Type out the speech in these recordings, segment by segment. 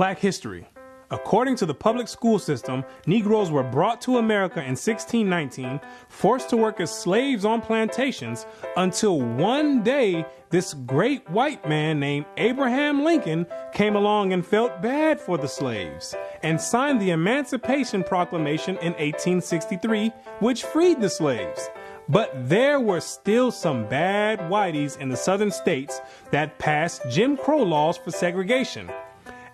Black history. According to the public school system, Negroes were brought to America in 1619, forced to work as slaves on plantations, until one day this great white man named Abraham Lincoln came along and felt bad for the slaves and signed the Emancipation Proclamation in 1863, which freed the slaves. But there were still some bad whiteys in the southern states that passed Jim Crow laws for segregation.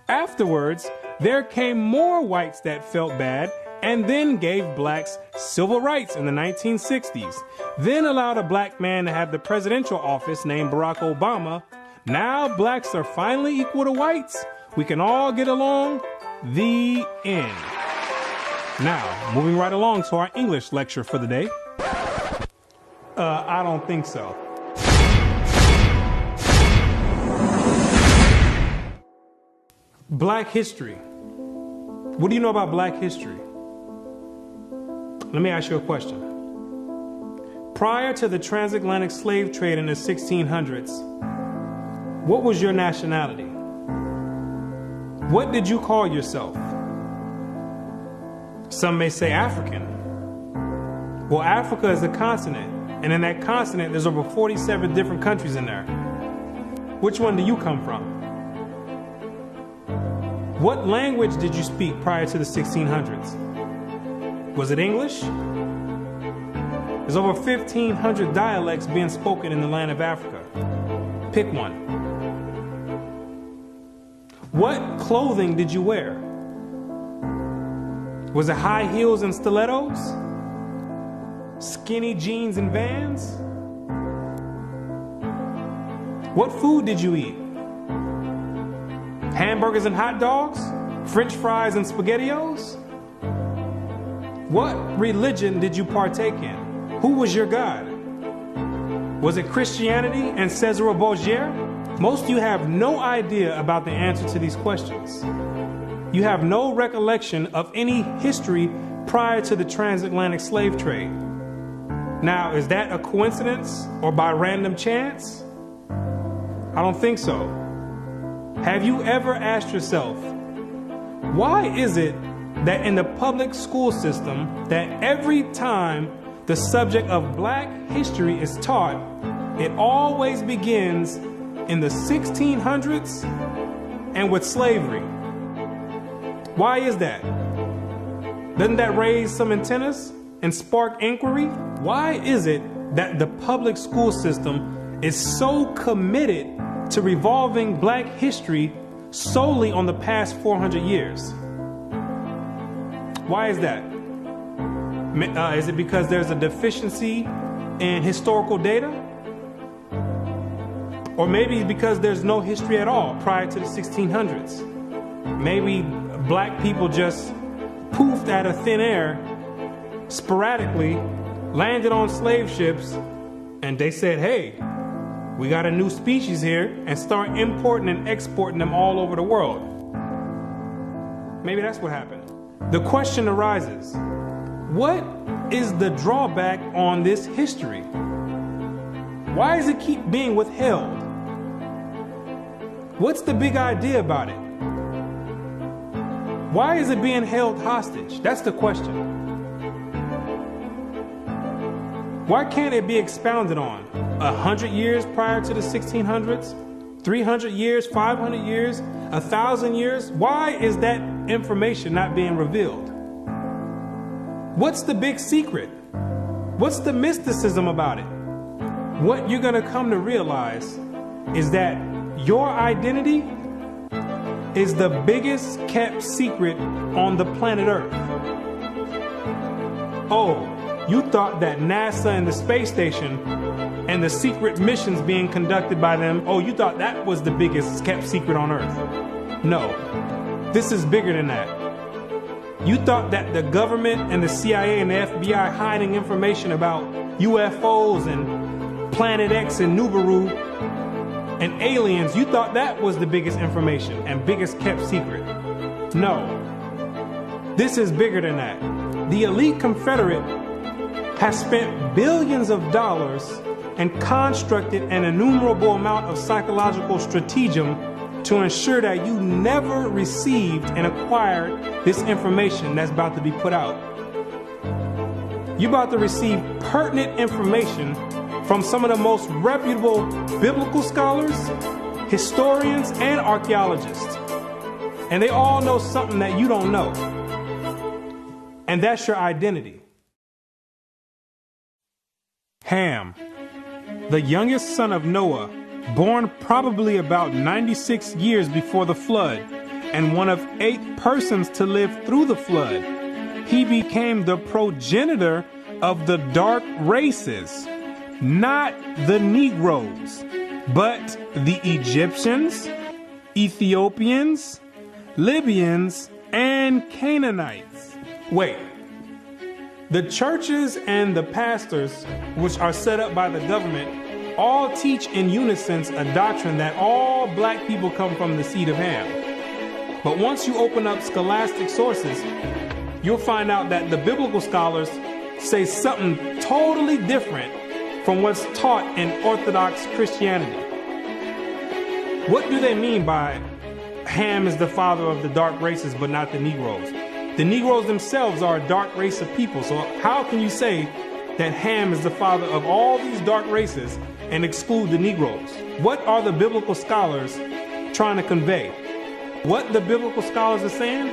Afterwards, there came more whites that felt bad and then gave blacks civil rights in the 1960s, then allowed a black man to have the presidential office named Barack Obama. Now blacks are finally equal to whites. We can all get along. The end. Now, moving right along to our English lecture for the day. I don't think so. Black history. What do you know about black history? Let me ask you a question. Prior to the transatlantic slave trade in the 1600s, what was your nationality? What did you call yourself? Some may say African. Well, Africa is a continent, and in that continent there's over 47 different countries in there. Which one do you come from? What language did you speak prior to the 1600s? Was it English? There's over 1,500 dialects being spoken in the land of Africa. Pick one. What clothing did you wear? Was it high heels and stilettos? Skinny jeans and Vans? What food did you eat? Hamburgers and hot dogs? French fries and SpaghettiOs? What religion did you partake in? Who was your God? Was it Christianity and Cesare Borgia? Most of you have no idea about the answer to these questions. You have no recollection of any history prior to the transatlantic slave trade. Now, is that a coincidence or by random chance? I don't think so. Have you ever asked yourself, why is it that in the public school system that every time the subject of black history is taught, it always begins in the 1600s and with slavery? Why is that? Doesn't that raise some antennas and spark inquiry? Why is it that the public school system is so committed to revolving black history solely on the past 400 years? Why is that? Is it because there's a deficiency in historical data? Or maybe because there's no history at all prior to the 1600s? Maybe black people just poofed out of thin air, sporadically, landed on slave ships, and they said, hey, we got a new species here, and start importing and exporting them all over the world. Maybe that's what happened. The question arises, what is the drawback on this history? Why does it keep being withheld? What's the big idea about it? Why is it being held hostage? That's the question. Why can't it be expounded on? 100 years prior to the 1600s? 300 years? 500 years? 1,000 years? Why is that information not being revealed? What's the big secret? What's the mysticism about it? What you're going to come to realize is that your identity is the biggest kept secret on the planet Earth. Oh, you thought that NASA and the space station and the secret missions being conducted by them, oh, you thought that was the biggest kept secret on Earth. No, this is bigger than that. You thought that the government and the CIA and the FBI hiding information about UFOs and Planet X and Nibiru and aliens, you thought that was the biggest information and biggest kept secret. No, this is bigger than that. The elite Confederate has spent billions of dollars and constructed an innumerable amount of psychological stratagem to ensure that you never received and acquired this information that's about to be put out. You're about to receive pertinent information from some of the most reputable biblical scholars, historians, and archaeologists. And they all know something that you don't know. And that's your identity. Ham, the youngest son of Noah, born probably about 96 years before the flood, and one of 8 persons to live through the flood. He became the progenitor of the dark races, not the Negroes, but the Egyptians, Ethiopians, Libyans, and Canaanites. Wait, the churches and the pastors, which are set up by the government, all teach in unison a doctrine that all black people come from the seed of Ham. But once you open up scholastic sources, you'll find out that the biblical scholars say something totally different from what's taught in Orthodox Christianity. What do they mean by Ham is the father of the dark races but not the Negroes? The Negroes themselves are a dark race of people, so how can you say that Ham is the father of all these dark races and exclude the Negroes? What are the biblical scholars trying to convey? What the biblical scholars are saying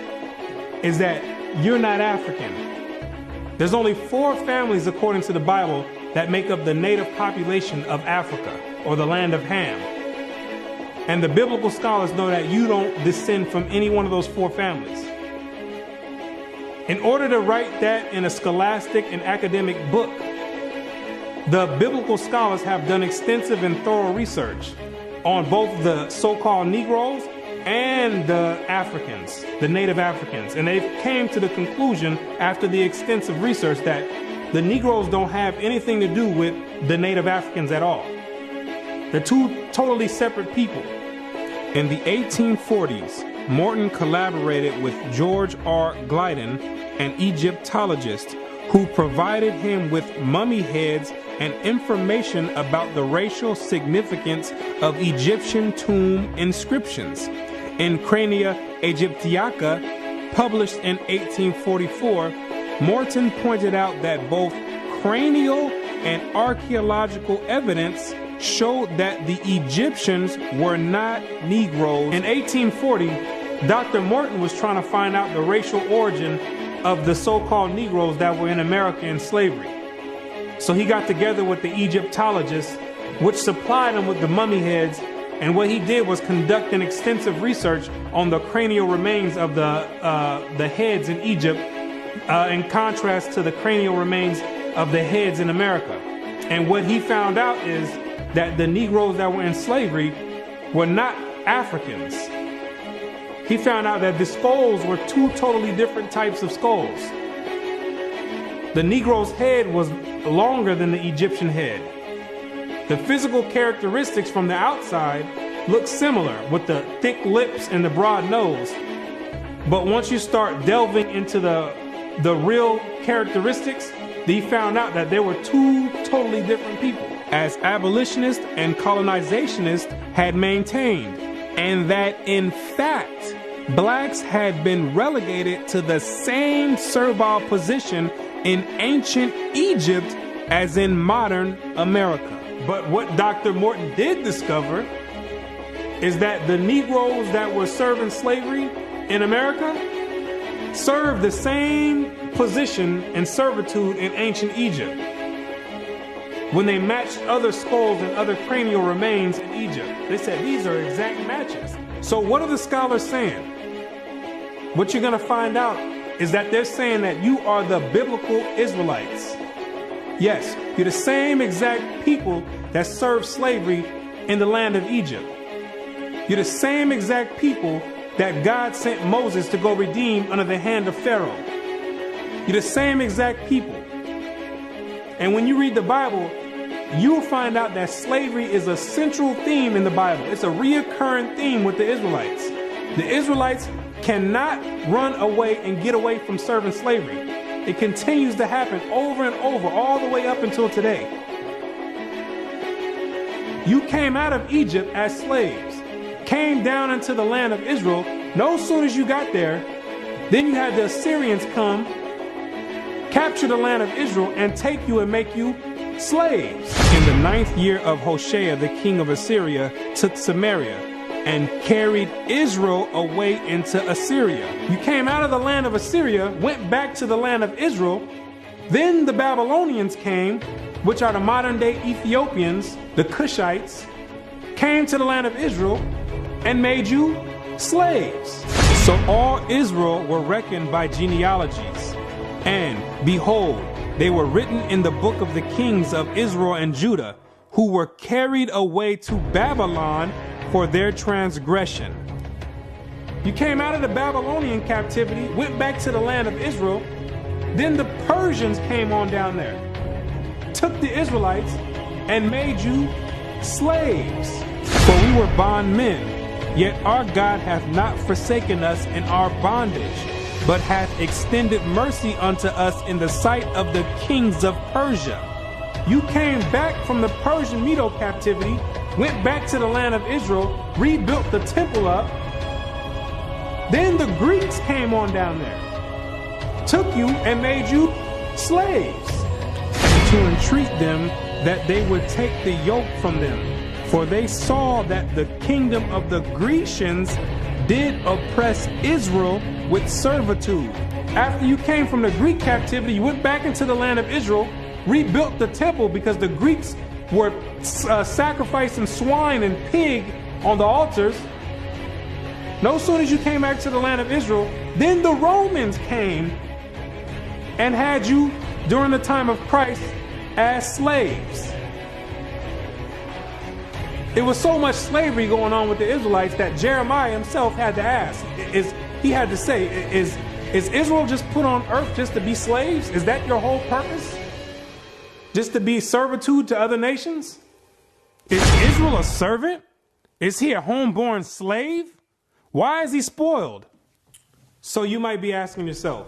is that you're not African. There's only 4 families according to the Bible that make up the native population of Africa, or the land of Ham. And the biblical scholars know that you don't descend from any one of those 4 families. In order to write that in a scholastic and academic book, the biblical scholars have done extensive and thorough research on both the so-called Negroes and the Africans, the native Africans. And they've came to the conclusion after the extensive research that the Negroes don't have anything to do with the native Africans at all. They're 2 totally separate people. In the 1840s, Morton collaborated with George R. Glyden, an Egyptologist, who provided him with mummy heads and information about the racial significance of Egyptian tomb inscriptions. In Crania Aegyptiaca, published in 1844, Morton pointed out that both cranial and archaeological evidence showed that the Egyptians were not Negroes. In 1840, Dr. Morton was trying to find out the racial origin of the so-called Negroes that were in America in slavery. So he got together with the Egyptologists, which supplied him with the mummy heads, and what he did was conduct an extensive research on the cranial remains of the heads in Egypt, in contrast to the cranial remains of the heads in America. And what he found out is that the Negroes that were in slavery were not Africans. He found out that the skulls were 2 totally different types of skulls. The Negro's head was longer than the Egyptian head. The physical characteristics from the outside look similar, with the thick lips and the broad nose. But once you start delving into the real characteristics, he found out that there were 2 totally different people, as abolitionists and colonizationists had maintained, and that in fact, blacks had been relegated to the same servile position in ancient Egypt as in modern America. But what Dr. Morton did discover is that the Negroes that were serving slavery in America served the same position and servitude in ancient Egypt when they matched other skulls and other cranial remains in Egypt. They said these are exact matches. So what are the scholars saying? What you're going to find out is that they're saying that you are the biblical Israelites. Yes, you're the same exact people that served slavery in the land of Egypt. You're the same exact people that God sent Moses to go redeem under the hand of Pharaoh. You're the same exact people. And when you read the Bible, you'll find out that slavery is a central theme in the Bible. It's a reoccurring theme with the Israelites. The Israelites cannot run away and get away from serving slavery. It continues to happen over and over, all the way up until today. You came out of Egypt as slaves. came down into the land of Israel, no sooner as you got there, then you had the Assyrians come, capture the land of Israel, and take you and make you slaves. In the 9th year of Hoshea, the king of Assyria took Samaria and carried Israel away into Assyria. You came out of the land of Assyria, went back to the land of Israel. Then the Babylonians came, which are the modern day Ethiopians, the Cushites, came to the land of Israel and made you slaves. So all Israel were reckoned by genealogies. And behold, they were written in the book of the kings of Israel and Judah, who were carried away to Babylon for their transgression. You came out of the Babylonian captivity, went back to the land of Israel. Then the Persians came on down there, took the Israelites and made you slaves. For we were bondmen, yet our God hath not forsaken us in our bondage, but hath extended mercy unto us in the sight of the kings of Persia. You came back from the Persian Medo captivity, went back to the land of Israel, rebuilt the temple up. Then the Greeks came on down there, took you and made you slaves, and to entreat them that they would take the yoke from them. For they saw that the kingdom of the Grecians did oppress Israel with servitude. After you came from the Greek captivity, you went back into the land of Israel, rebuilt the temple because the Greeks were sacrificing swine and pig on the altars. No sooner as you came back to the land of Israel, then the Romans came and had you during the time of Christ as slaves. It was so much slavery going on with the Israelites that Jeremiah himself had to ask, is Israel just put on earth just to be slaves? Is that your whole purpose? Just to be servitude to other nations? Is Israel a servant? Is he a homeborn slave? Why is he spoiled? So you might be asking yourself,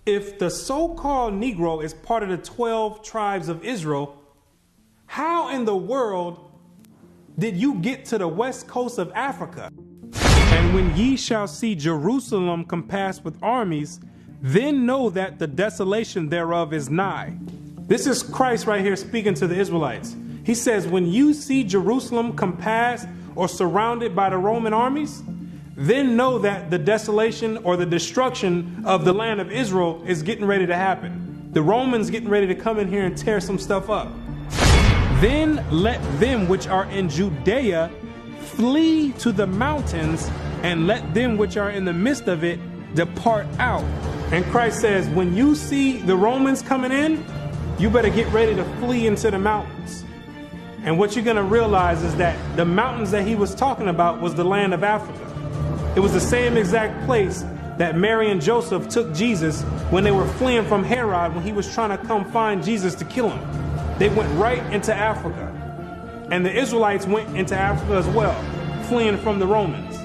if the so-called Negro is part of the 12 tribes of Israel, how in the world did you get to the west coast of Africa? And when ye shall see Jerusalem compassed with armies, then know that the desolation thereof is nigh. This is Christ right here speaking to the Israelites. He says, when you see Jerusalem compassed or surrounded by the Roman armies, then know that the desolation or the destruction of the land of Israel is getting ready to happen. The Romans getting ready to come in here and tear some stuff up. Then let them which are in Judea flee to the mountains, and let them which are in the midst of it depart out. And Christ says, when you see the Romans coming in, you better get ready to flee into the mountains. And what you're going to realize is that the mountains that he was talking about was the land of Africa. It was the same exact place that Mary and Joseph took Jesus when they were fleeing from Herod when he was trying to come find Jesus to kill him. They went right into Africa. And the Israelites went into Africa as well, fleeing from the Romans.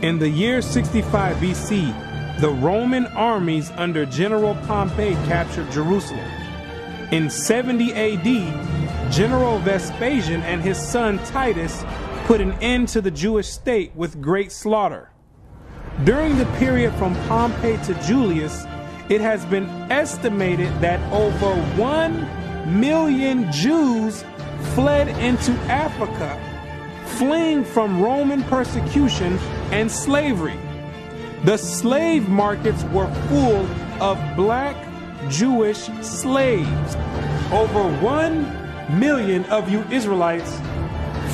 In the year 65 BC, the Roman armies under General Pompey captured Jerusalem. In 70 AD, General Vespasian and his son Titus put an end to the Jewish state with great slaughter. During the period from Pompey to Julius, it has been estimated that over 1 million Jews fled into Africa, fleeing from Roman persecution and slavery. The slave markets were full of black Jewish slaves. Over 1 million of you Israelites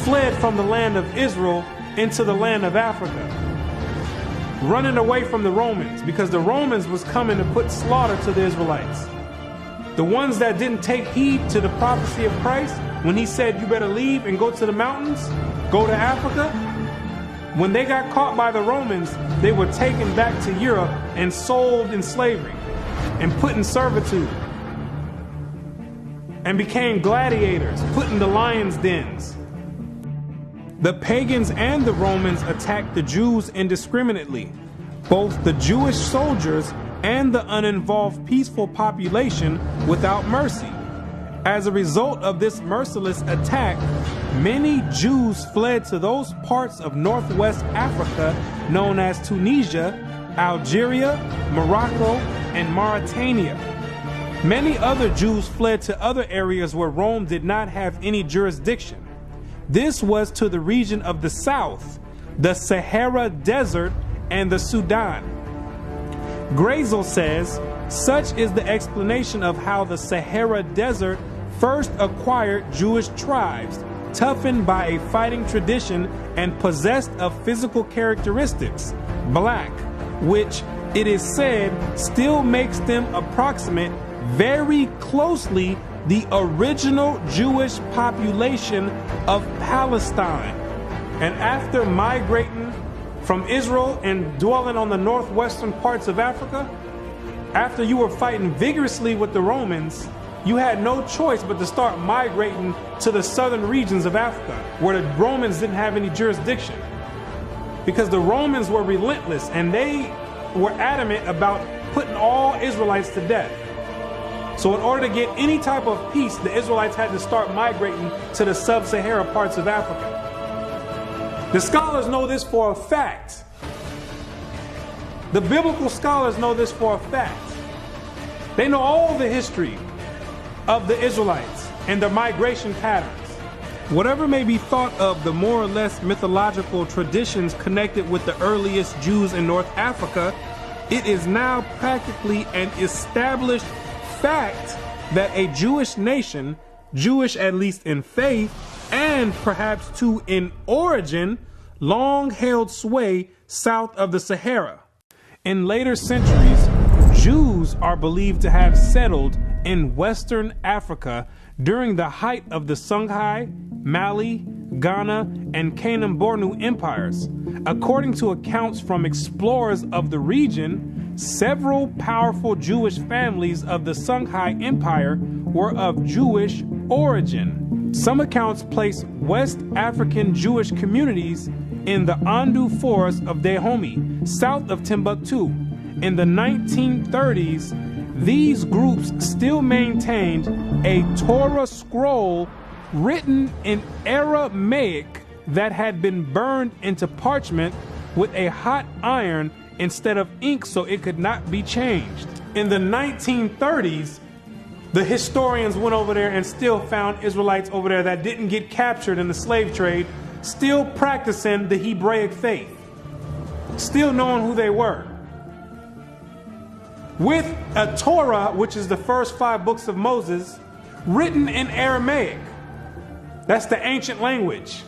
fled from the land of Israel into the land of Africa, running away from the Romans because the Romans was coming to put slaughter to the Israelites. The ones that didn't take heed to the prophecy of Christ when he said you better leave and go to the mountains, go to Africa, when they got caught by the Romans, they were taken back to Europe and sold in slavery and put in servitude and became gladiators, put in the lions' dens. The pagans and the Romans attacked the Jews indiscriminately. Both the Jewish soldiers and the uninvolved peaceful population without mercy. As a result of this merciless attack, many Jews fled to those parts of northwest Africa known as Tunisia, Algeria, Morocco, and Mauritania. Many other Jews fled to other areas where Rome did not have any jurisdiction. This was to the region of the south, the Sahara Desert, and the Sudan. Grazel says, such is the explanation of how the Sahara Desert first acquired Jewish tribes, toughened by a fighting tradition and possessed of physical characteristics, black, which it is said still makes them approximate very closely the original Jewish population of Palestine. And after migrating from Israel and dwelling on the northwestern parts of Africa, after you were fighting vigorously with the Romans, you had no choice but to start migrating to the southern regions of Africa, where the Romans didn't have any jurisdiction. Because the Romans were relentless and they were adamant about putting all Israelites to death. So in order to get any type of peace, the Israelites had to start migrating to the sub-Sahara parts of Africa. The scholars know this for a fact. The biblical scholars know this for a fact. They know all the history of the Israelites and their migration patterns. Whatever may be thought of the more or less mythological traditions connected with the earliest Jews in North Africa, it is now practically an established fact that a Jewish nation, Jewish at least in faith, and perhaps too in origin, long held sway south of the Sahara. In later centuries, Jews are believed to have settled in Western Africa during the height of the Songhai, Mali, Ghana, and Kanem-Bornu empires. According to accounts from explorers of the region, several powerful Jewish families of the Songhai Empire were of Jewish origin. Some accounts place West African Jewish communities in the Andu Forest of Dahomey, south of Timbuktu. In the 1930s, these groups still maintained a Torah scroll written in Aramaic that had been burned into parchment with a hot iron instead of ink so it could not be changed. In the 1930s, the historians went over there and still found Israelites over there that didn't get captured in the slave trade, still practicing the Hebraic faith, still knowing who they were. With a Torah, which is the first 5 books of Moses, written in Aramaic. That's the ancient language.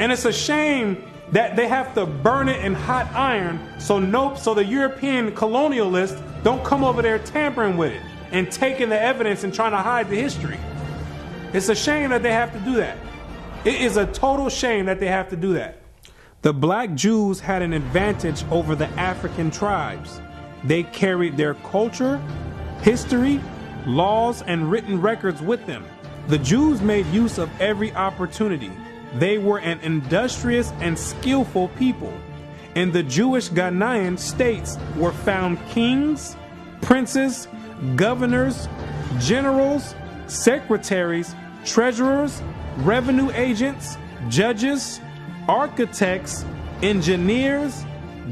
And it's a shame that they have to burn it in hot iron so the European colonialists don't come over there tampering with it and taking the evidence and trying to hide the history. It's a shame that they have to do that. It is a total shame that they have to do that. The black Jews had an advantage over the African tribes. They carried their culture, history, laws, and written records with them. The Jews made use of every opportunity. They were an industrious and skillful people. In the Jewish Ghanaian states were found kings, princes, governors, generals, secretaries, treasurers, revenue agents, judges, architects, engineers,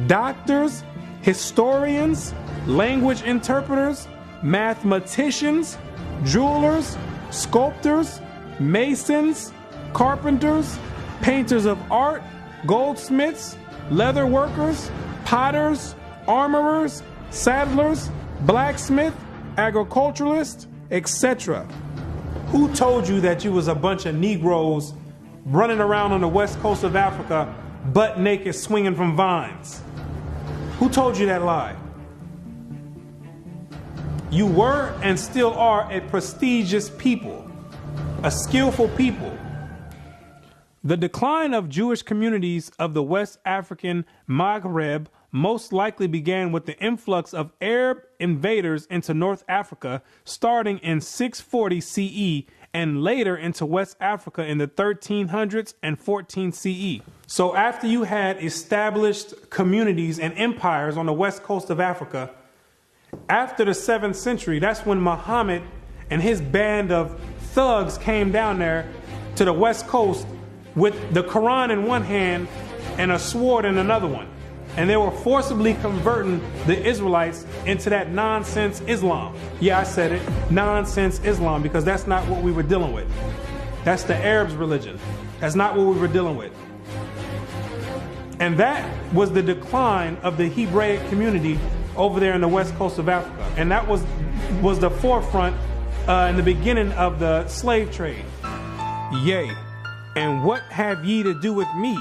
doctors, historians, language interpreters, mathematicians, jewelers, sculptors, masons, carpenters, painters of art, goldsmiths, leather workers, potters, armorers, saddlers, blacksmiths, agriculturalists, etc. Who told you that you was a bunch of Negroes running around on the west coast of Africa, butt naked, swinging from vines? Who told you that lie? You were and still are a prestigious people, a skillful people. The decline of Jewish communities of the West African Maghreb most likely began with the influx of Arab invaders into North Africa starting in 640 CE and later into West Africa in the 1300s and 14 CE. So after you had established communities and empires on the west coast of Africa, after the 7th century, that's when Muhammad and his band of thugs came down there to the West Coast with the Quran in one hand and a sword in another one. And they were forcibly converting the Israelites into that nonsense Islam. Yeah, I said it, nonsense Islam, because that's not what we were dealing with. That's the Arabs' religion. That's not what we were dealing with. And that was the decline of the Hebraic community over there in the west coast of Africa. And that was the forefront in the beginning of the slave trade. Yea, and what have ye to do with me,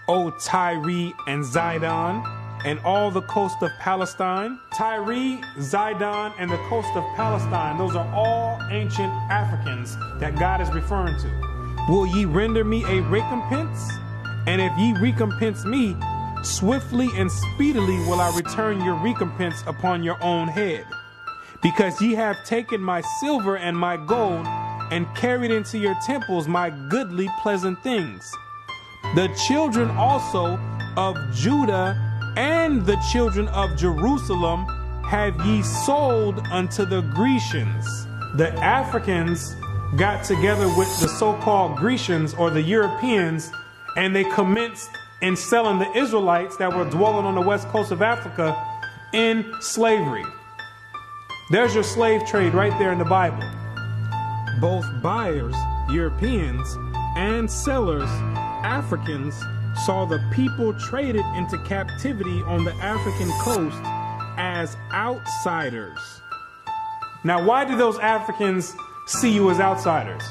O Tyre and Zidon, and all the coast of Palestine? Tyre, Zidon, and the coast of Palestine, those are all ancient Africans that God is referring to. Will ye render me a recompense? And if ye recompense me, swiftly and speedily will I return your recompense upon your own head. Because ye have taken my silver and my gold, and carried into your temples my goodly pleasant things. The children also of Judah and the children of Jerusalem have ye sold unto the Grecians. The Africans got together with the so-called Grecians or the Europeans, and they commenced in selling the Israelites that were dwelling on the west coast of Africa in slavery. There's your slave trade right there in the Bible. Both buyers, Europeans, and sellers, Africans, saw the people traded into captivity on the African coast as outsiders. Now, why did those Africans see you as outsiders?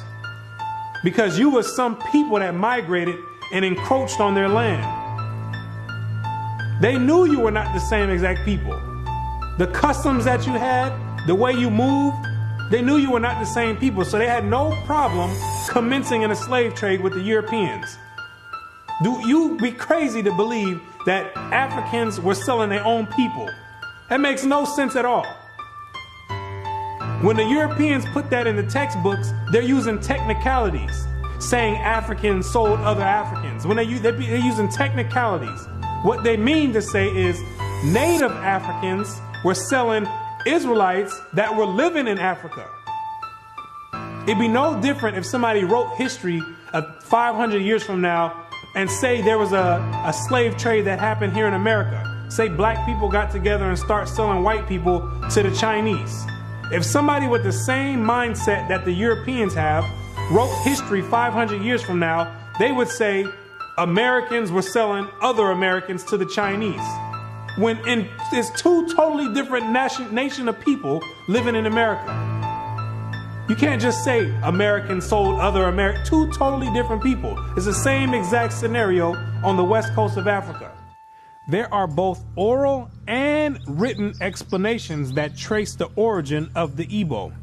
Because you were some people that migrated and encroached on their land. They knew you were not the same exact people. The customs that you had, the way you moved, they knew you were not the same people, so they had no problem commencing in a slave trade with the Europeans. Do you be crazy to believe that Africans were selling their own people? That makes no sense at all. When the Europeans put that in the textbooks, they're using technicalities, saying Africans sold other Africans. When they're using technicalities, what they mean to say is native Africans were selling Israelites that were living in Africa. It'd be no different if somebody wrote history of 500 years from now and say there was a slave trade that happened here in America. Say black people got together and start selling white people to the Chinese. If somebody with the same mindset that the Europeans have wrote history 500 years from now, they would say Americans were selling other Americans to the Chinese. When it's two totally different nation of people living in America. You can't just say Americans sold other Americans. Two totally different people. It's the same exact scenario on the west coast of Africa. There are both oral and written explanations that trace the origin of the Igbo.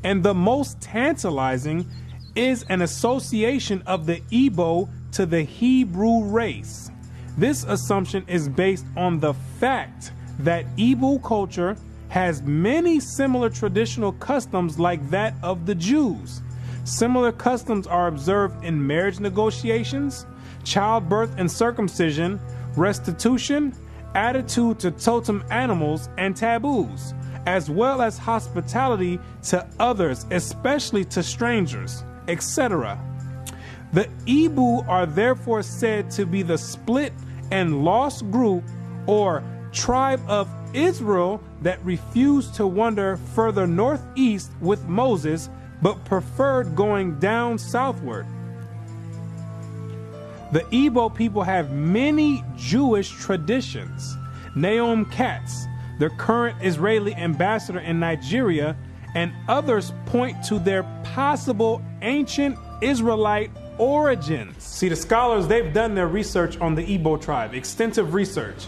And the most tantalizing is an association of the Igbo to the Hebrew race. This assumption is based on the fact that Igbo culture has many similar traditional customs like that of the Jews. Similar customs are observed in marriage negotiations, childbirth and circumcision, restitution, attitude to totem animals and taboos, as well as hospitality to others, especially to strangers, etc. The Igbo are therefore said to be the split and lost group or tribe of Israel that refused to wander further northeast with Moses, but preferred going down southward. The Igbo people have many Jewish traditions. Naomi Katz, the current Israeli ambassador in Nigeria, and others point to their possible ancient Israelite origins. See, the scholars, they've done their research on the Igbo tribe, extensive research.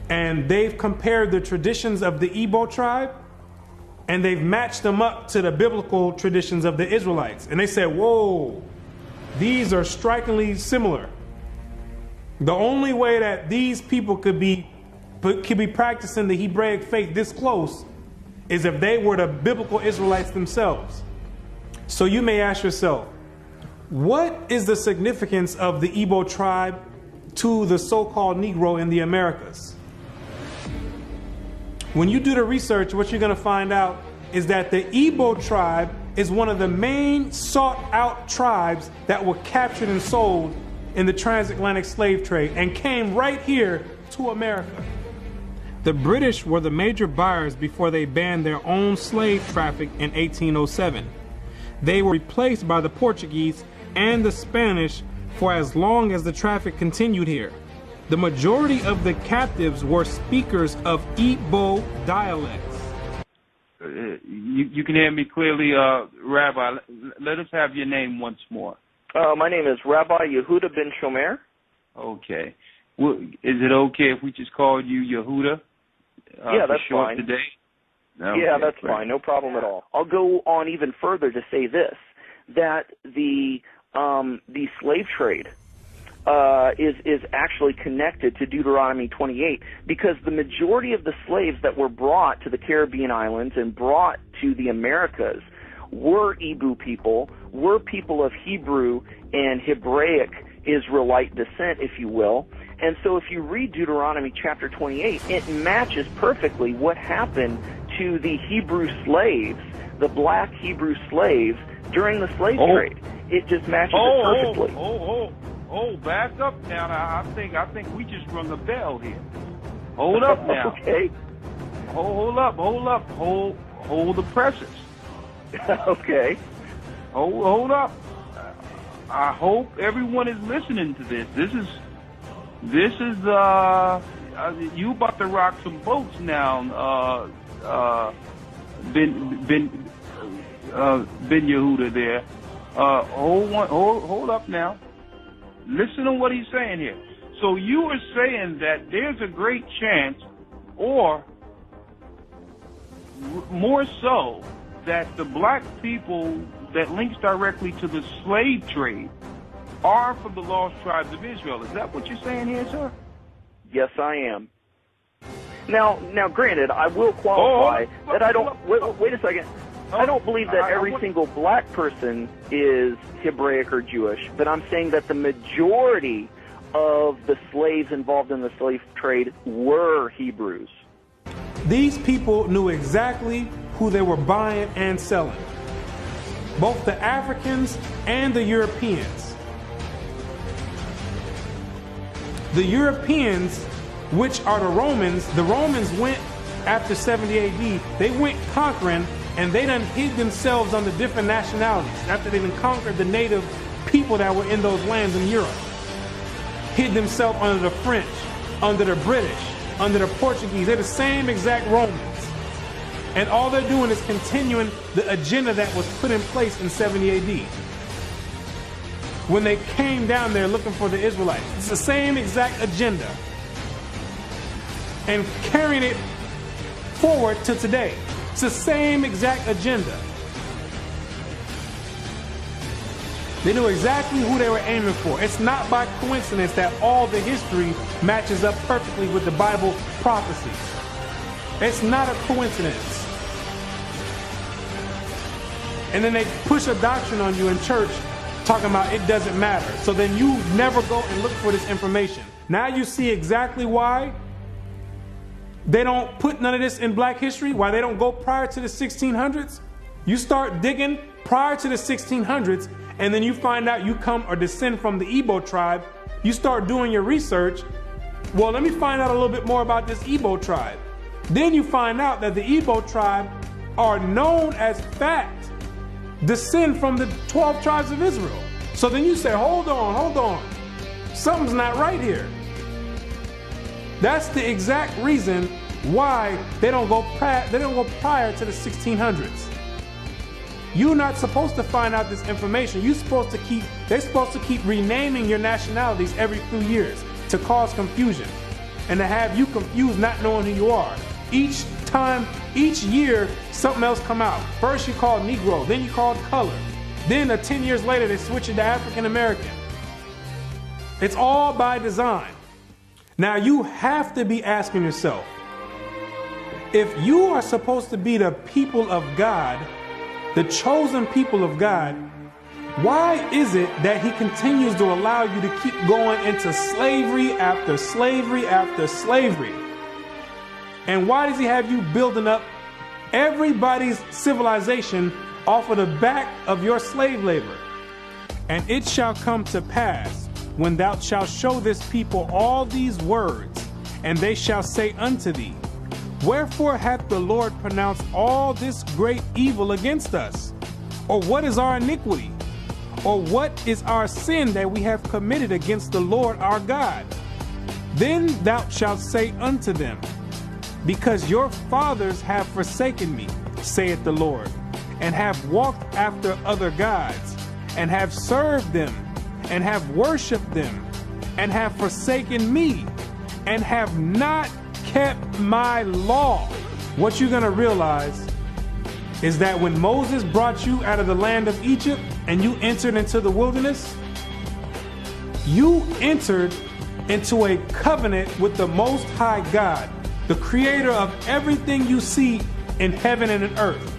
And they've compared the traditions of the Igbo tribe, and they've matched them up to the biblical traditions of the Israelites. And they said, whoa, these are strikingly similar. The only way that these people could be practicing the Hebraic faith this close is if they were the biblical Israelites themselves. So you may ask yourself, what is the significance of the Igbo tribe to the so-called Negro in the Americas? When you do the research, what you're going to find out is that the Igbo tribe is one of the main sought out tribes that were captured and sold in the transatlantic slave trade and came right here to America. The British were the major buyers before they banned their own slave traffic in 1807. They were replaced by the Portuguese and the Spanish for as long as the traffic continued here. The majority of the captives were speakers of Igbo dialects. You can hear me clearly, Rabbi. Let us have your name once more. My name is Rabbi Yehuda Ben Shomer. Okay. Well, is it okay if we just call you Yehuda? Yeah, that's fine. Today? Okay, yeah, that's great. fine. No problem at all. I'll go on even further to say this, that the slave trade is actually connected to Deuteronomy 28, because the majority of the slaves that were brought to the Caribbean islands and brought to the Americas were Igbo people, were people of Hebrew and Hebraic Israelite descent, if you will. And so if you read Deuteronomy chapter 28, it matches perfectly what happened to the Hebrew slaves, the black Hebrew slaves, during the slave trade. It just matches it perfectly. Back up now. I think we just rung a bell here. Hold up now. Okay. Hold up. Hold the presses. Okay. Hold up. I hope everyone is listening to this. This is you about to rock some boats now, Ben Yehuda there. Hold up now. Listen to what he's saying here. So you are saying that there's a great chance, or more so, that the black people that links directly to the slave trade are from the lost tribes of Israel. Is that what you're saying here, sir? Yes, I am. Now, granted, I will qualify that I don't. Wait a second. I don't believe that every single black person is Hebraic or Jewish, but I'm saying that the majority of the slaves involved in the slave trade were Hebrews. These people knew exactly who they were buying and selling, both the Africans and the Europeans. The Europeans, which are the Romans went after 70 AD, they went conquering, and they done hid themselves under different nationalities after they done conquered the native people that were in those lands in Europe. Hid themselves under the French, under the British, under the Portuguese. They're the same exact Romans. And all they're doing is continuing the agenda that was put in place in 70 AD. When they came down there looking for the Israelites. It's the same exact agenda. And carrying it forward to today. It's the same exact agenda. They knew exactly who they were aiming for. It's not by coincidence that all the history matches up perfectly with the Bible prophecies. It's not a coincidence. And then they push a doctrine on you in church talking about it doesn't matter. So then you never go and look for this information. Now you see exactly why they don't put none of this in black history, why they don't go prior to the 1600s. You start digging prior to the 1600s, and then you find out you come or descend from the Igbo tribe. You start doing your research. Well, let me find out a little bit more about this Igbo tribe. Then you find out that the Igbo tribe are known as fact descend from the 12 tribes of Israel. So then you say, hold on. Something's not right here. That's the exact reason why they don't go prior to the 1600s. You're not supposed to find out this information. They're supposed to keep renaming your nationalities every few years to cause confusion and to have you confused, not knowing who you are. Each year, something else come out. First you called Negro, then you called color. Then 10 years later, they switch it to African American. It's all by design. Now you have to be asking yourself, if you are supposed to be the people of God, the chosen people of God, why is it that he continues to allow you to keep going into slavery after slavery after slavery? And why does he have you building up everybody's civilization off of the back of your slave labor. And it shall come to pass, when thou shalt show this people all these words, and they shall say unto thee, wherefore hath the Lord pronounced all this great evil against us? Or what is our iniquity? Or what is our sin that we have committed against the Lord our God? Then thou shalt say unto them, because your fathers have forsaken me, saith the Lord, and have walked after other gods, and have served them, and have worshipped them, and have forsaken me, and have not kept my law. What you're going to realize is that when Moses brought you out of the land of Egypt and you entered into the wilderness, you entered into a covenant with the Most High God, the creator of everything you see in heaven and in earth.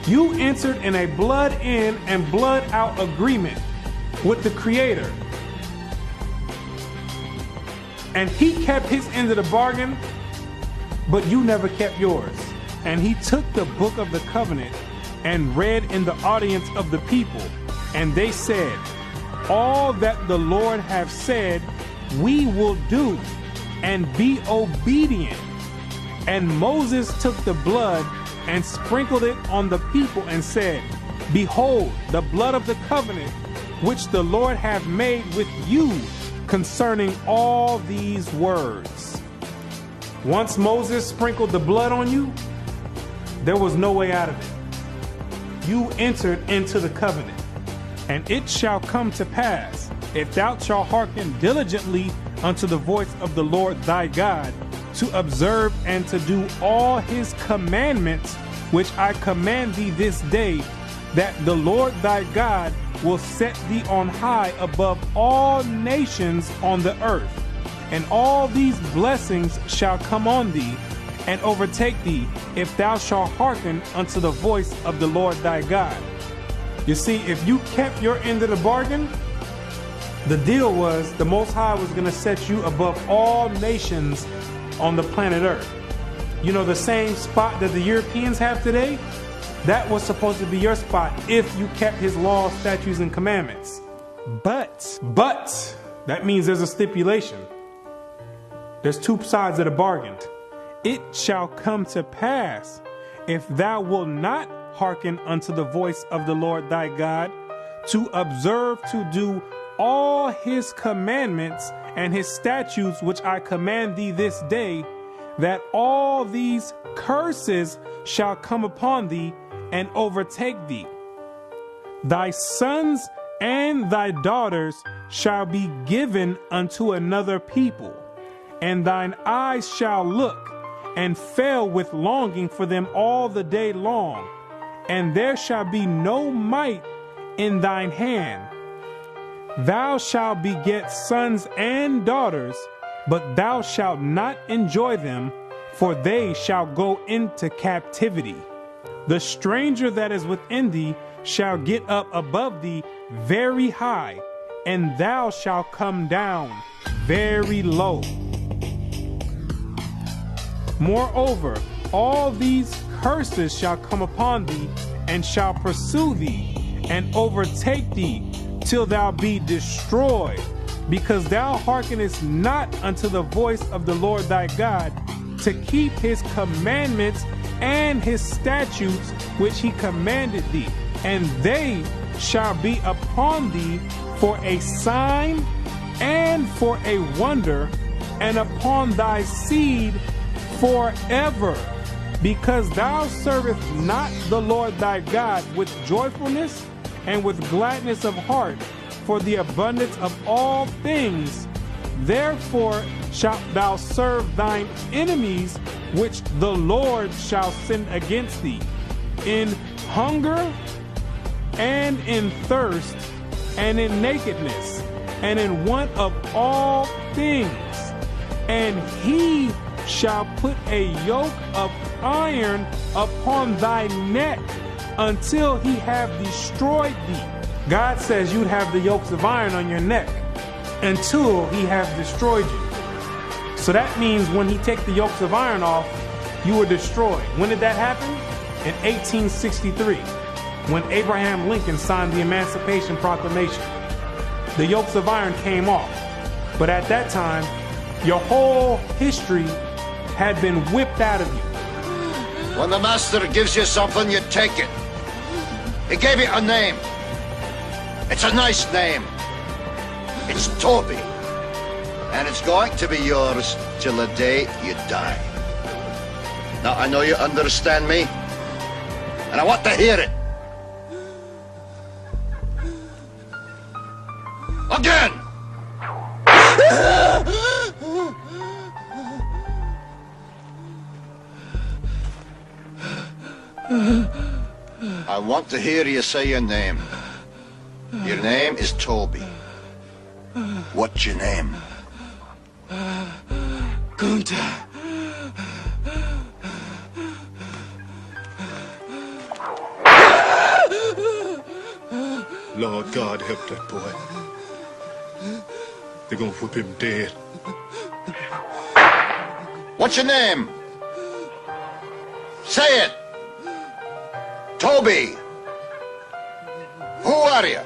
You entered in a blood in and blood out agreement with the creator. And he kept his end of the bargain, but you never kept yours. And he took the book of the covenant and read in the audience of the people. And they said, all that the Lord hath said, we will do, and be obedient. And Moses took the blood and sprinkled it on the people and said, behold, the blood of the covenant, which the Lord hath made with you concerning all these words. Once Moses sprinkled the blood on you, there was no way out of it. You entered into the covenant. And it shall come to pass, if thou shalt hearken diligently unto the voice of the Lord thy God, to observe and to do all his commandments, which I command thee this day, that the Lord thy God will set thee on high above all nations on the earth. And all these blessings shall come on thee and overtake thee, if thou shalt hearken unto the voice of the Lord thy God. You see, if you kept your end of the bargain, the deal was the Most High was going to set you above all nations on the planet Earth. You know, the same spot that the Europeans have today, that was supposed to be your spot if you kept his laws, statutes, and commandments. But, that means there's a stipulation. There's two sides of the bargain. It shall come to pass, if thou wilt not hearken unto the voice of the Lord thy God, to observe to do all his commandments and his statutes which I command thee this day, that all these curses shall come upon thee and overtake thee. Thy sons and thy daughters shall be given unto another people, and thine eyes shall look and fail with longing for them all the day long, and there shall be no might in thine hand. Thou shalt beget sons and daughters, but thou shalt not enjoy them, for they shall go into captivity. The stranger that is within thee shall get up above thee very high, and thou shalt come down very low. Moreover, all these curses shall come upon thee, and shall pursue thee, and overtake thee, till thou be destroyed, because thou hearkenest not unto the voice of the Lord thy God, to keep his commandments and his statutes which he commanded thee. And they shall be upon thee for a sign and for a wonder, and upon thy seed forever, because thou servest not the Lord thy God with joyfulness and with gladness of heart for the abundance of all things. Therefore shalt thou serve thine enemies, which the Lord shall send against thee, in hunger and in thirst and in nakedness and in want of all things. And he shall put a yoke of iron upon thy neck until he have destroyed thee. God says you'd have the yokes of iron on your neck until he have destroyed you. So that means when he take the yokes of iron off, you were destroyed. When did that happen? In 1863, when Abraham Lincoln signed the Emancipation Proclamation. The yokes of iron came off. But at that time, your whole history had been whipped out of you. When the master gives you something, you take it. He gave it a name. It's a nice name. It's Toby. And it's going to be yours till the day you die. Now, I know you understand me, and I want to hear it. Again! I want to hear you say your name. Your name is Toby. What's your name? Gunther. Lord God, help that boy. They're gonna whip him dead. What's your name? Say it. Toby. Who are you?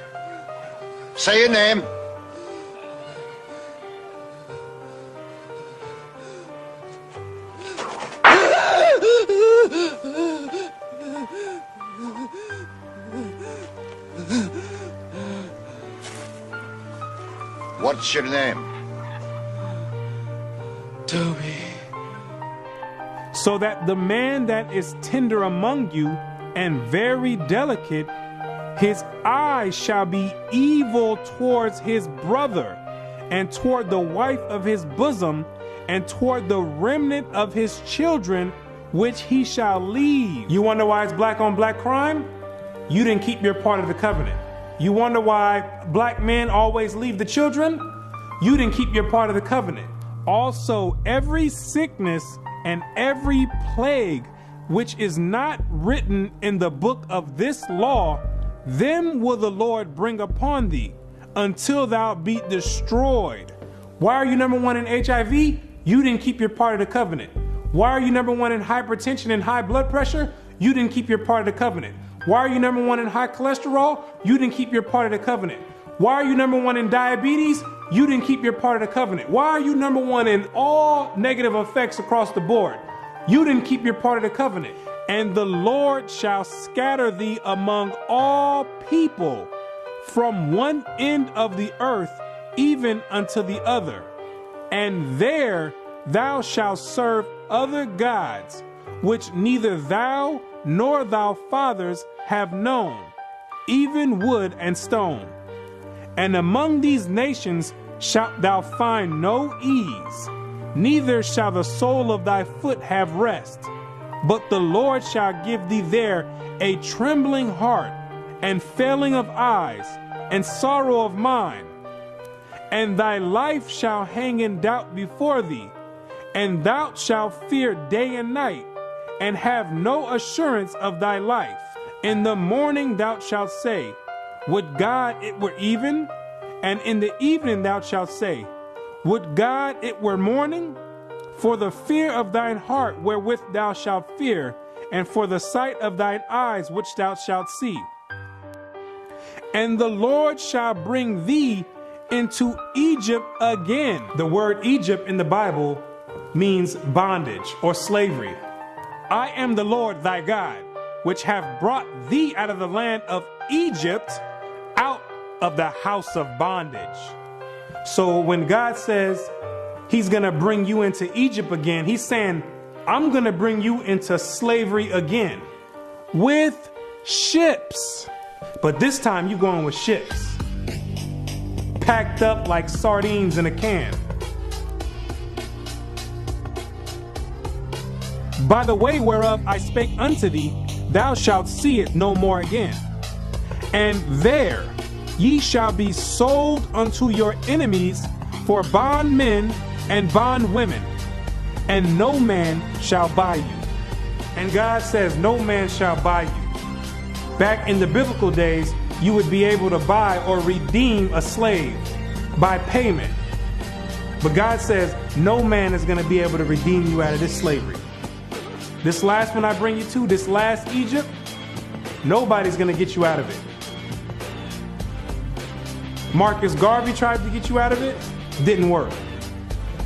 Say your name. What's your name? Toby. So that the man that is tender among you and very delicate, his eyes shall be evil towards his brother, and toward the wife of his bosom, and toward the remnant of his children, which he shall leave. You wonder why it's black on black crime? You didn't keep your part of the covenant. You wonder why black men always leave the children? You didn't keep your part of the covenant. Also, every sickness and every plague which is not written in the book of this law, them will the Lord bring upon thee, until thou be destroyed. Why are you number one in HIV? You didn't keep your part of the covenant. Why are you number one in hypertension and high blood pressure? You didn't keep your part of the covenant. Why are you number one in high cholesterol? You didn't keep your part of the covenant. Why are you number one in diabetes? You didn't keep your part of the covenant. Why are you number one in all negative effects across the board? You didn't keep your part of the covenant. And the Lord shall scatter thee among all people, from one end of the earth even unto the other. And there thou shalt serve other gods, which neither thou nor thy fathers have known, even wood and stone. And among these nations shalt thou find no ease, neither shall the sole of thy foot have rest. But the Lord shall give thee there a trembling heart, and failing of eyes, and sorrow of mind. And thy life shall hang in doubt before thee, and thou shalt fear day and night, and have no assurance of thy life. In the morning thou shalt say, would God it were even? And in the evening thou shalt say, would God it were morning? For the fear of thine heart wherewith thou shalt fear, and for the sight of thine eyes which thou shalt see. And the Lord shall bring thee into Egypt again. The word Egypt in the Bible means bondage or slavery. I am the Lord thy God, which have brought thee out of the land of Egypt, out of the house of bondage. So when God says he's going to bring you into Egypt again, he's saying, I'm going to bring you into slavery again with ships. But this time you're going with ships, packed up like sardines in a can. By the way whereof I spake unto thee, thou shalt see it no more again. And there ye shall be sold unto your enemies for bondmen and bondwomen, and no man shall buy you. And God says no man shall buy you. Back in the biblical days, you would be able to buy or redeem a slave by payment. But God says no man is going to be able to redeem you out of this slavery. This last one I bring you to, this last Egypt, nobody's going to get you out of it. Marcus Garvey tried to get you out of it, didn't work.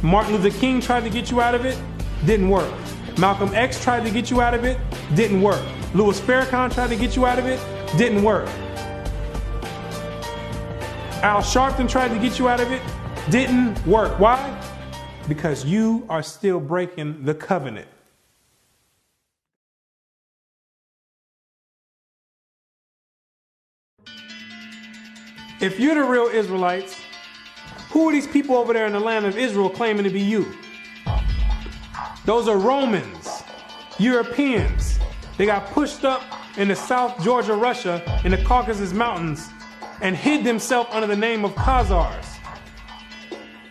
Martin Luther King tried to get you out of it, didn't work. Malcolm X tried to get you out of it, didn't work. Louis Farrakhan tried to get you out of it, didn't work. Al Sharpton tried to get you out of it, didn't work. Why? Because you are still breaking the covenant. If you're the real Israelites, who are these people over there in the land of Israel claiming to be you? Those are Romans, Europeans. They got pushed up in the South Georgia, Russia, in the Caucasus Mountains, and hid themselves under the name of Khazars.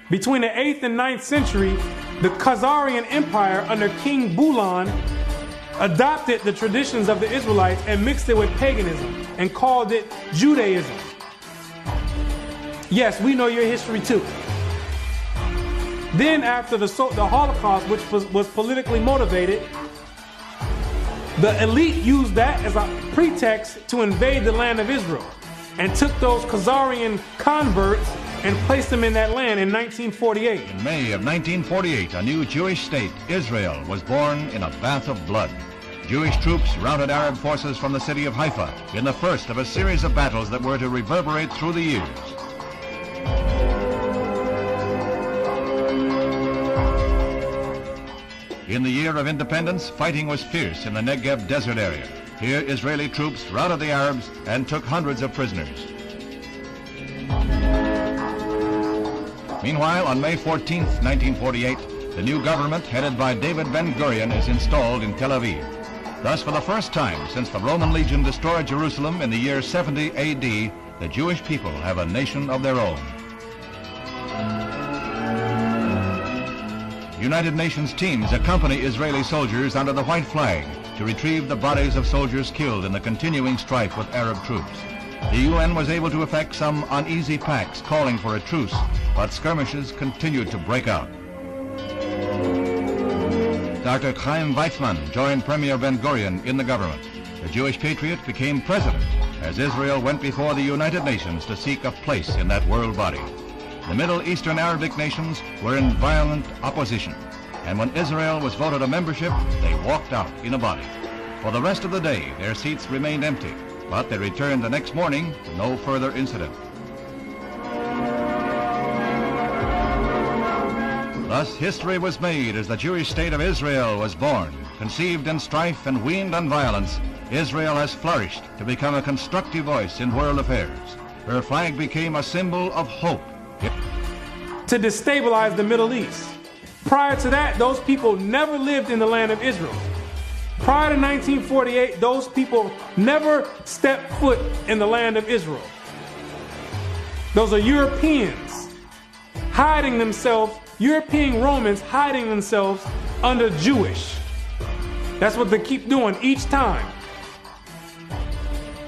Between the 8th and 9th century, the Khazarian Empire under King Bulan adopted the traditions of the Israelites and mixed it with paganism and called it Judaism. Yes, we know your history too. Then after the Holocaust, which was politically motivated, the elite used that as a pretext to invade the land of Israel and took those Khazarian converts and placed them in that land in 1948. In May of 1948, a new Jewish state, Israel, was born in a bath of blood. Jewish troops routed Arab forces from the city of Haifa in the first of a series of battles that were to reverberate through the years. In the year of independence, fighting was fierce in the Negev desert area. Here, Israeli troops routed the Arabs and took hundreds of prisoners. Meanwhile, on May 14th, 1948, the new government headed by David Ben-Gurion is installed in Tel Aviv. Thus, for the first time since the Roman legion destroyed Jerusalem in the year 70 AD, the Jewish people have a nation of their own. United Nations teams accompany Israeli soldiers under the white flag to retrieve the bodies of soldiers killed in the continuing strife with Arab troops. The UN was able to effect some uneasy pacts calling for a truce, but skirmishes continued to break out. Dr. Chaim Weizmann joined Premier Ben-Gurion in the government. The Jewish patriot became president as Israel went before the United Nations to seek a place in that world body. The Middle Eastern Arabic nations were in violent opposition, and when Israel was voted a membership, they walked out in a body. For the rest of the day, their seats remained empty, but they returned the next morning to no further incident. Thus, history was made as the Jewish state of Israel was born. Conceived in strife and weaned on violence, Israel has flourished to become a constructive voice in world affairs. Her flag became a symbol of hope. To destabilize the Middle East. Prior to that, those people never lived in the land of Israel. Prior to 1948, those people never stepped foot in the land of Israel. Those are Europeans hiding themselves, European Romans hiding themselves under Jewish. That's what they keep doing each time.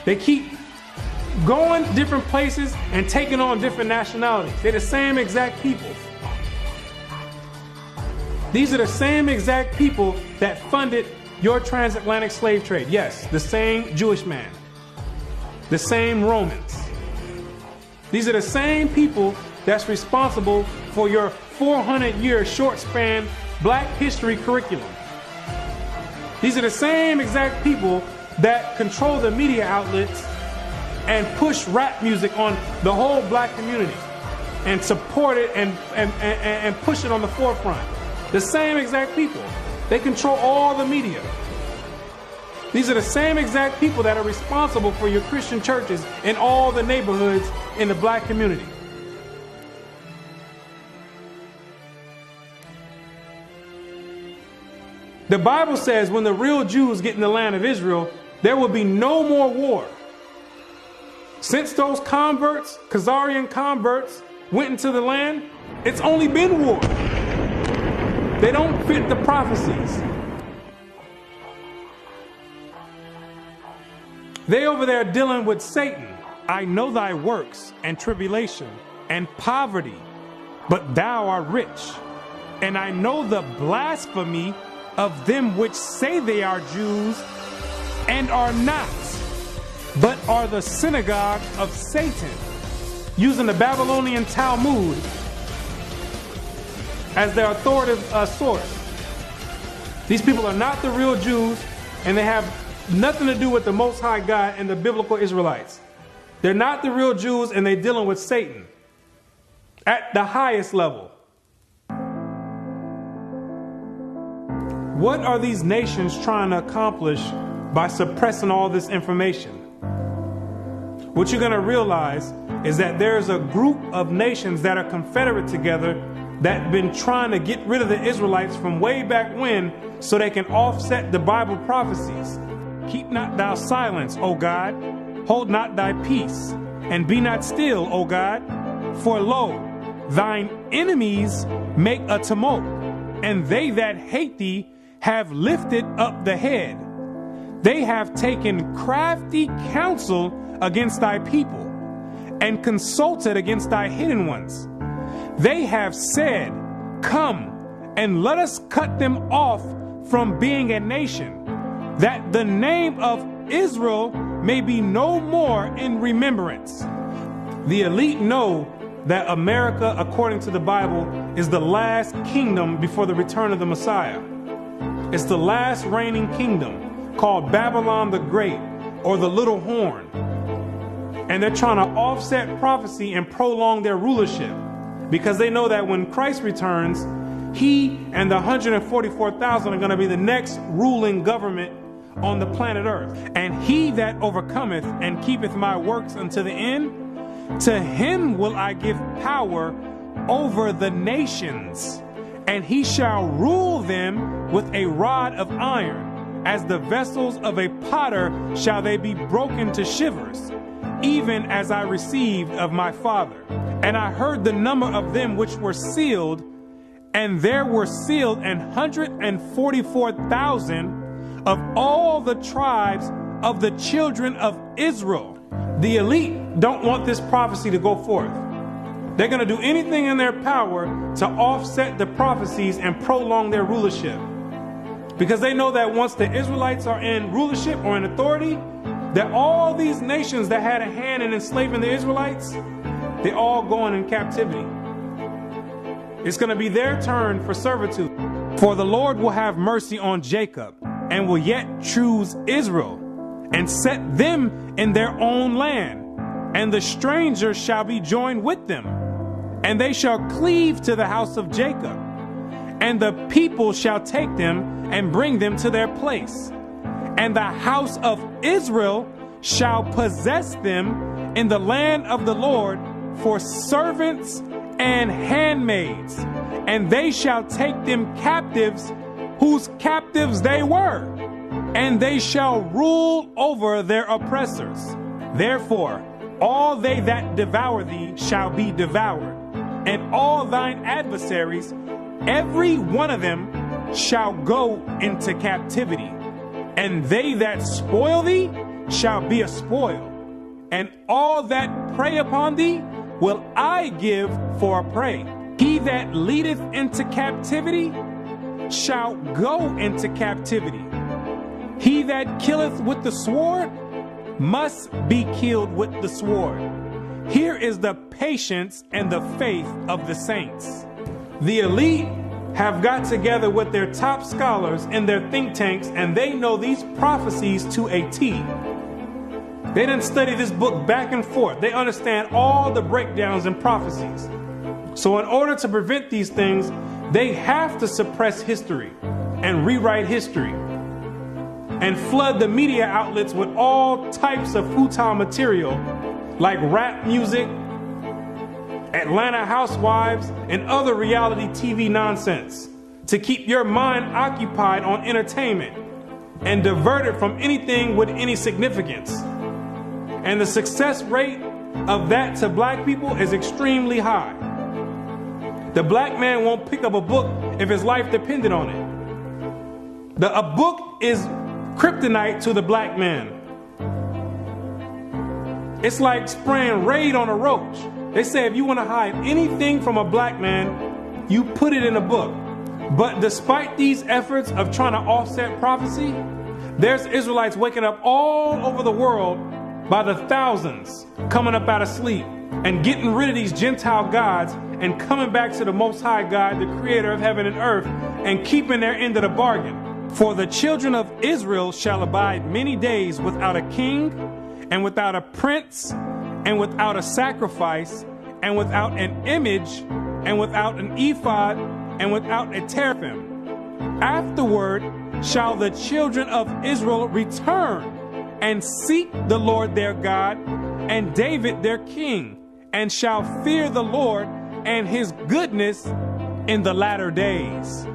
They keep going different places and taking on different nationalities. They're the same exact people. These are the same exact people that funded your transatlantic slave trade. Yes, the same Jewish man. The same Romans. These are the same people that's responsible for your 400-year short span black history curriculum. These are the same exact people that control the media outlets and push rap music on the whole black community and support it and push it on the forefront. The same exact people. They control all the media. These are the same exact people that are responsible for your Christian churches in all the neighborhoods in the black community. The Bible says when the real Jews get in the land of Israel, there will be no more war. Since those converts, Khazarian converts, went into the land, it's only been war. They don't fit the prophecies. They over there dealing with Satan. I know thy works and tribulation and poverty, but thou art rich. And I know the blasphemy of them which say they are Jews and are not, but are the synagogue of Satan, using the Babylonian Talmud as their authoritative source. These people are not the real Jews, and they have nothing to do with the Most High God and the biblical Israelites. They're not the real Jews, and they're dealing with Satan at the highest level. What are these nations trying to accomplish by suppressing all this information? What you're going to realize is that there's a group of nations that are confederate together that have been trying to get rid of the Israelites from way back when so they can offset the Bible prophecies. Keep not thou silence, O God, hold not thy peace, and be not still, O God, for lo, thine enemies make a tumult, and they that hate thee have lifted up the head. They have taken crafty counsel against thy people, and consulted against thy hidden ones. They have said, come, and let us cut them off from being a nation, that the name of Israel may be no more in remembrance. The elite know that America, according to the Bible, is the last kingdom before the return of the Messiah. It's the last reigning kingdom, called Babylon the Great, or the Little Horn. And they're trying to offset prophecy and prolong their rulership, because they know that when Christ returns, he and the 144,000 are going to be the next ruling government on the planet Earth. And he that overcometh and keepeth my works unto the end, to him will I give power over the nations, and he shall rule them with a rod of iron. As the vessels of a potter shall they be broken to shivers, even as I received of my Father. And I heard the number of them which were sealed, and there were sealed 144,000 of all the tribes of the children of Israel. The elite don't want this prophecy to go forth. They're going to do anything in their power to offset the prophecies and prolong their rulership, because they know that once the Israelites are in rulership or in authority, that all these nations that had a hand in enslaving the Israelites, they're all going in captivity. It's going to be their turn for servitude. For the Lord will have mercy on Jacob, and will yet choose Israel, and set them in their own land. And the stranger shall be joined with them, and they shall cleave to the house of Jacob. And the people shall take them and bring them to their place. And the house of Israel shall possess them in the land of the Lord for servants and handmaids. And they shall take them captives, whose captives they were, and they shall rule over their oppressors. Therefore, all they that devour thee shall be devoured, and all thine adversaries, every one of them, shall go into captivity. And they that spoil thee shall be a spoil, and all that prey upon thee will I give for a prey. He that leadeth into captivity shall go into captivity. He that killeth with the sword must be killed with the sword. Here is the patience and the faith of the saints. The elite have got together with their top scholars in their think tanks, and they know these prophecies to a T. They didn't study this book back and forth. They understand all the breakdowns and prophecies. So in order to prevent these things, they have to suppress history and rewrite history and flood the media outlets with all types of futile material like rap music, Atlanta Housewives, and other reality TV nonsense to keep your mind occupied on entertainment and diverted from anything with any significance. And the success rate of that to black people is extremely high. The black man won't pick up a book if his life depended on it. A book is kryptonite to the black man. It's like spraying Raid on a roach. They say if you want to hide anything from a black man, you put it in a book. But despite these efforts of trying to offset prophecy, there's Israelites waking up all over the world by the thousands, coming up out of sleep and getting rid of these Gentile gods and coming back to the Most High God, the creator of heaven and earth, and keeping their end of the bargain. For the children of Israel shall abide many days without a king, and without a prince, and without a sacrifice, and without an image, and without an ephod, and without a teraphim. Afterward shall the children of Israel return and seek the Lord their God and David their king, and shall fear the Lord and his goodness in the latter days.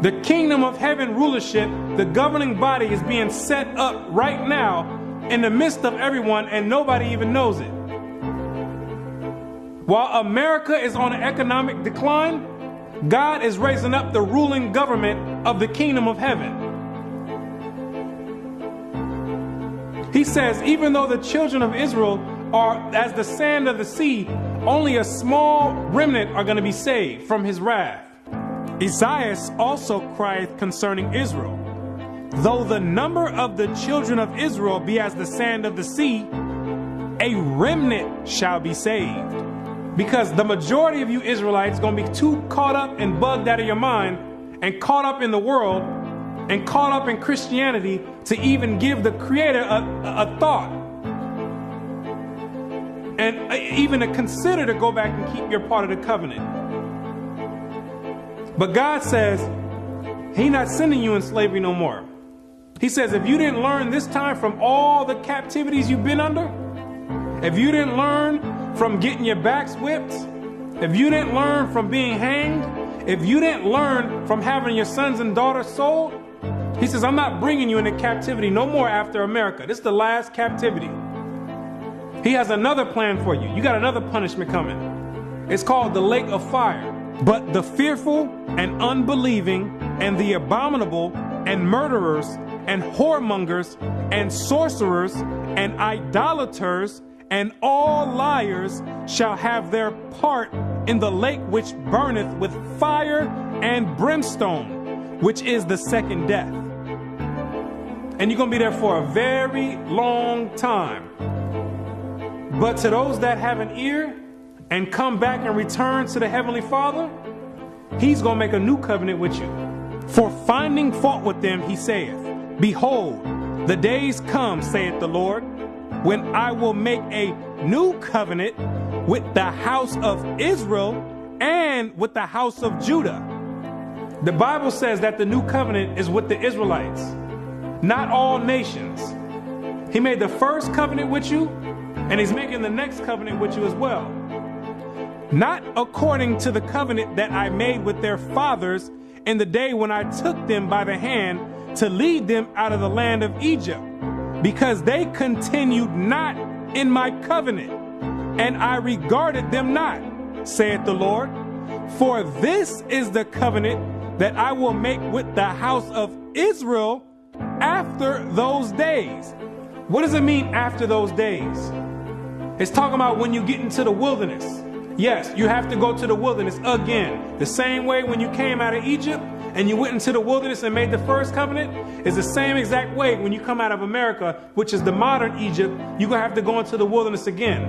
The kingdom of heaven rulership, the governing body, is being set up right now in the midst of everyone, and nobody even knows it. While America is on an economic decline, God is raising up the ruling government of the kingdom of heaven. He says, even though the children of Israel are as the sand of the sea, only a small remnant are going to be saved from his wrath. Isaiah also crieth concerning Israel, though the number of the children of Israel be as the sand of the sea, a remnant shall be saved. Because the majority of you Israelites are going to be too caught up and bugged out of your mind and caught up in the world and caught up in Christianity to even give the Creator a thought and even to consider to go back and keep your part of the covenant. But God says He's not sending you in slavery no more. He says if you didn't learn this time from all the captivities you've been under, if you didn't learn from getting your backs whipped, if you didn't learn from being hanged, if you didn't learn from having your sons and daughters sold, He says, I'm not bringing you into captivity no more after America. This is the last captivity. He has another plan for you. You got another punishment coming. It's called the lake of fire. But the fearful and unbelieving and the abominable and murderers and whoremongers and sorcerers and idolaters and all liars shall have their part in the lake which burneth with fire and brimstone, which is the second death. And you're going to be there for a very long time. But to those that have an ear and come back and return to the Heavenly Father, He's going to make a new covenant with you. For finding fault with them, He saith, Behold, the days come, saith the Lord, when I will make a new covenant with the house of Israel and with the house of Judah. The Bible says that the new covenant is with the Israelites, not all nations. He made the first covenant with you, and He's making the next covenant with you as well. Not according to the covenant that I made with their fathers in the day when I took them by the hand to lead them out of the land of Egypt, because they continued not in my covenant, and I regarded them not, saith the Lord. For this is the covenant that I will make with the house of Israel after those days. What does it mean after those days? It's talking about when you get into the wilderness. Yes, you have to go to the wilderness again. The same way when you came out of Egypt and you went into the wilderness and made the first covenant is the same exact way when you come out of America, which is the modern Egypt, you're going to have to go into the wilderness again.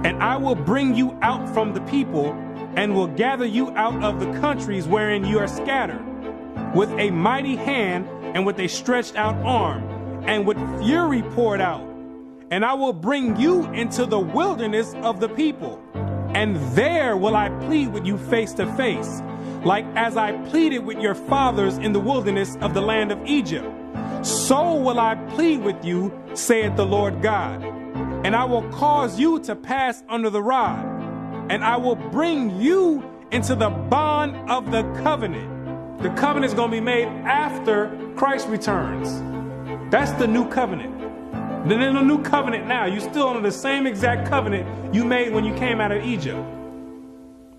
And I will bring you out from the people and will gather you out of the countries wherein you are scattered, with a mighty hand and with a stretched out arm, and with fury poured out. And I will bring you into the wilderness of the people, and there will I plead with you face to face, like as I pleaded with your fathers in the wilderness of the land of Egypt. So will I plead with you, saith the Lord God. And I will cause you to pass under the rod, and I will bring you into the bond of the covenant. The covenant is going to be made after Christ returns. That's the new covenant. Then in the new covenant now, you're still under the same exact covenant you made when you came out of Egypt.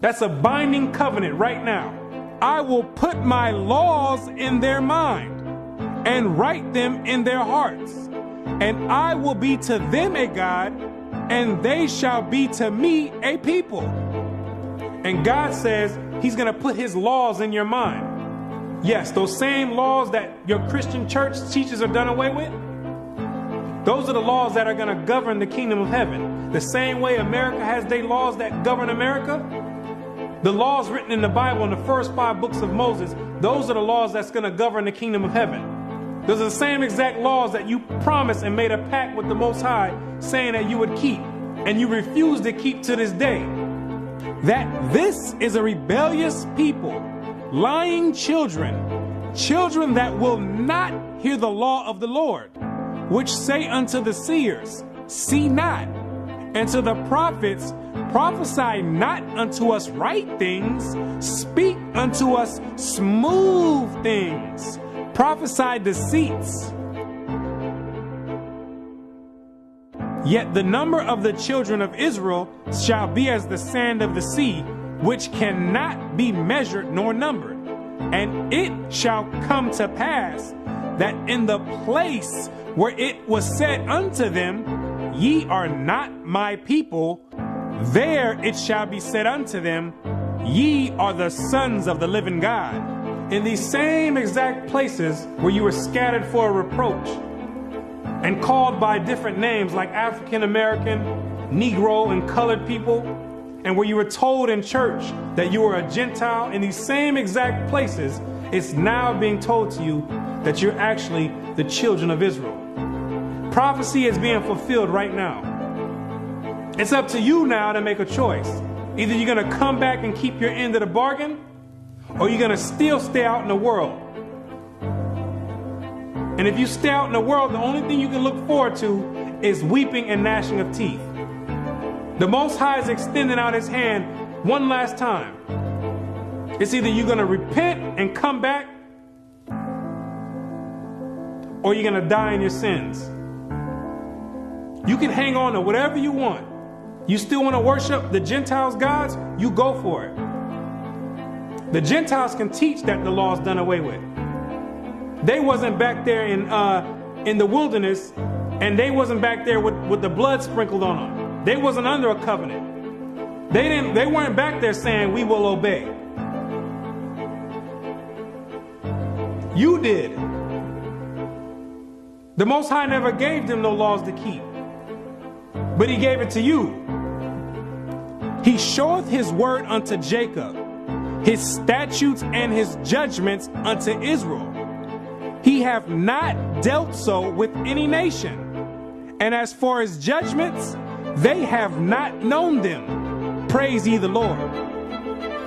That's a binding covenant right now. I will put my laws in their mind and write them in their hearts. And I will be to them a God, and they shall be to me a people. And God says he's going to put his laws in your mind. Yes, those same laws that your Christian church teaches are done away with. Those are the laws that are going to govern the kingdom of heaven. The same way America has their laws that govern America. The laws written in the Bible in the first 5 books of Moses, those are the laws that's going to govern the kingdom of heaven. Those are the same exact laws that you promised and made a pact with the Most High saying that you would keep, and you refuse to keep to this day. That this is a rebellious people, lying children, children that will not hear the law of the Lord, which say unto the seers, see not, and to the prophets, prophesy not unto us right things, speak unto us smooth things, prophesy deceits. Yet the number of the children of Israel shall be as the sand of the sea, which cannot be measured nor numbered. And it shall come to pass that in the place where it was said unto them, ye are not my people, there it shall be said unto them, ye are the sons of the living God. In these same exact places where you were scattered for a reproach and called by different names like African American, Negro, and colored people, and where you were told in church that you were a Gentile, in these same exact places, it's now being told to you that you're actually the children of Israel. Prophecy is being fulfilled right now. It's up to you now to make a choice. Either you're going to come back and keep your end of the bargain, or you're going to still stay out in the world. And if you stay out in the world, the only thing you can look forward to is weeping and gnashing of teeth. The Most High is extending out his hand one last time. It's either you're going to repent and come back, or you're going to die in your sins. You can hang on to whatever you want. You still want to worship the Gentiles' gods? You go for it. The Gentiles can teach that the law's done away with. They wasn't back there in the wilderness, and they wasn't back there with the blood sprinkled on them. They wasn't under a covenant. They weren't back there saying, we will obey. You did. The Most High never gave them no laws to keep, but he gave it to you. He showeth his word unto Jacob, his statutes and his judgments unto Israel. He hath not dealt so with any nation. And as for his judgments, they have not known them. Praise ye the Lord.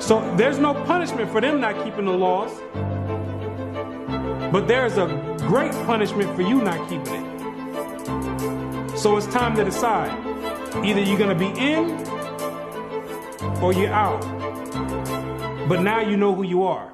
So there's no punishment for them not keeping the laws. But there's a great punishment for you not keeping it. So it's time to decide. Either you're going to be in or you're out. But now you know who you are.